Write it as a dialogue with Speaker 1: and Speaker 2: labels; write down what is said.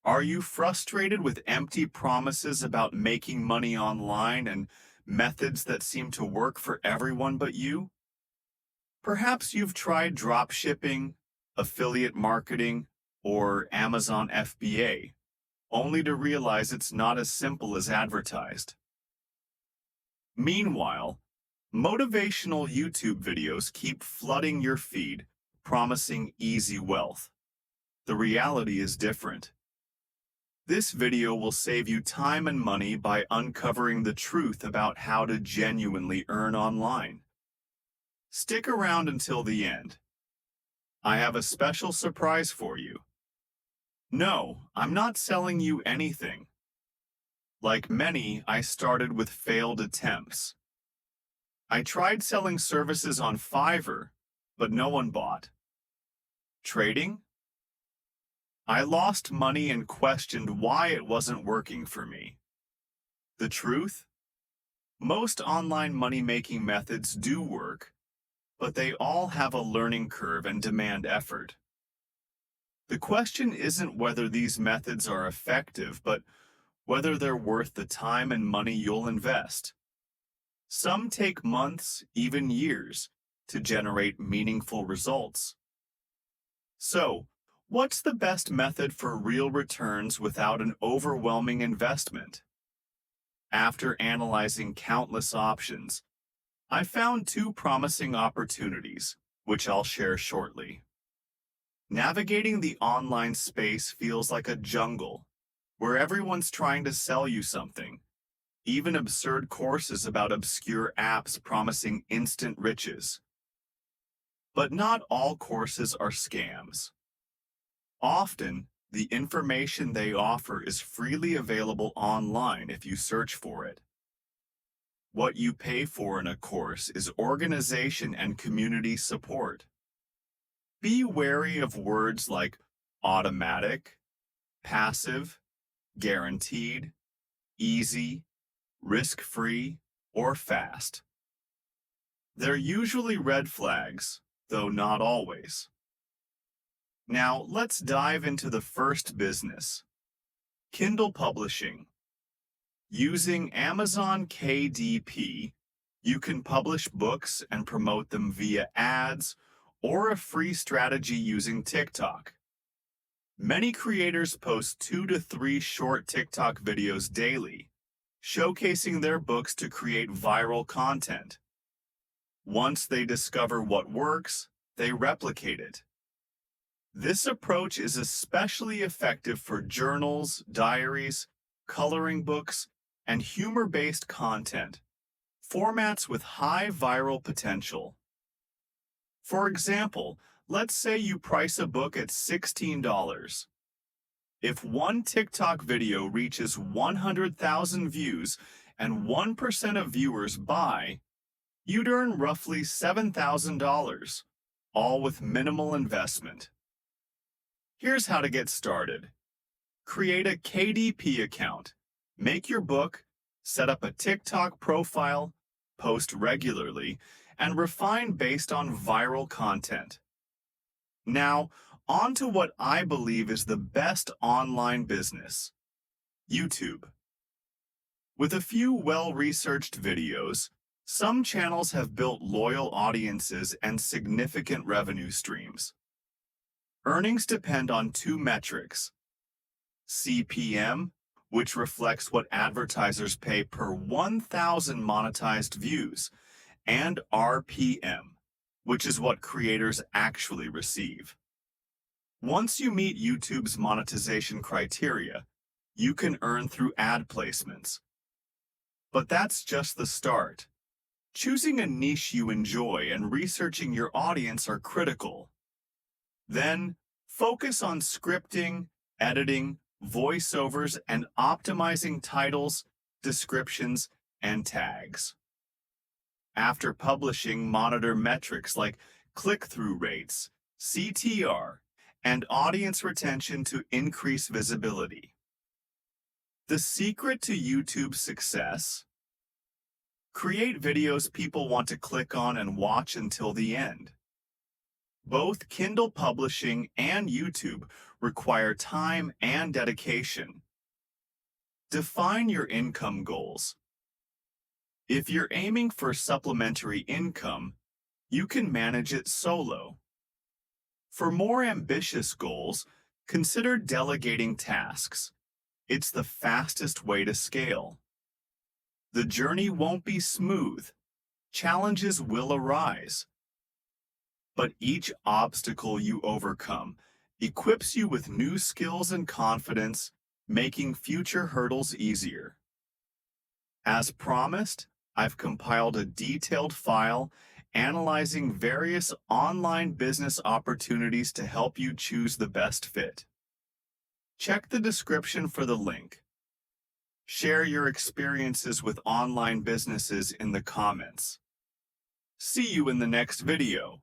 Speaker 1: Are you frustrated with empty promises about making money online and methods that seem to work for everyone but you? Perhaps you've tried drop shipping, affiliate marketing, or Amazon FBA, only to realize it's not as simple as advertised. Meanwhile, motivational YouTube videos keep flooding your feed, promising easy wealth. The reality is different. This video will save you time and money by uncovering the truth about how to genuinely earn online. Stick around until the end. I have a special surprise for you. No, I'm not selling you anything. Like many, I started with failed attempts. I tried selling services on Fiverr, but no one bought. Trading? I lost money and questioned why it wasn't working for me. The truth? Most online money-making methods do work, but they all have a learning curve and demand effort. The question isn't whether these methods are effective, but whether they're worth the time and money you'll invest. Some take months, even years, to generate meaningful results. So, what's the best method for real returns without an overwhelming investment? After analyzing countless options, I found two promising opportunities, which I'll share shortly. Navigating the online space feels like a jungle, where everyone's trying to sell you something, even absurd courses about obscure apps promising instant riches. But not all courses are scams. Often, the information they offer is freely available online if you search for it. What you pay for in a course is organization and community support. Be wary of words like automatic, passive, guaranteed, easy, risk-free, or fast. They're usually red flags, though not always. Now, let's dive into the first business, Kindle Publishing. Using Amazon KDP, you can publish books and promote them via ads or a free strategy using TikTok. Many creators post 2 to 3 short TikTok videos daily, showcasing their books to create viral content. Once they discover what works, they replicate it. This approach is especially effective for journals, diaries, coloring books, and humor-based content, formats with high viral potential. For example, let's say you price a book at $16. If one TikTok video reaches 100,000 views and 1% of viewers buy, you'd earn roughly $7,000, all with minimal investment. Here's how to get started. Create a KDP account, make your book, set up a TikTok profile, post regularly, and refine based on viral content. Now, on to what I believe is the best online business, YouTube. With a few well-researched videos, some channels have built loyal audiences and significant revenue streams. Earnings depend on two metrics: CPM, which reflects what advertisers pay per 1,000 monetized views, and RPM, which is what creators actually receive. Once you meet YouTube's monetization criteria, you can earn through ad placements. But that's just the start. Choosing a niche you enjoy and researching your audience are critical. Then, focus on scripting, editing, voiceovers, and optimizing titles, descriptions, and tags. After publishing, monitor metrics like click-through rates, CTR, and audience retention to increase visibility. The secret to YouTube's success? Create videos people want to click on and watch until the end. Both Kindle Publishing and YouTube require time and dedication. Define your income goals. If you're aiming for supplementary income, you can manage it solo. For more ambitious goals, consider delegating tasks. It's the fastest way to scale. The journey won't be smooth. Challenges will arise. But each obstacle you overcome equips you with new skills and confidence, making future hurdles easier. As promised, I've compiled a detailed file analyzing various online business opportunities to help you choose the best fit. Check the description for the link. Share your experiences with online businesses in the comments. See you in the next video.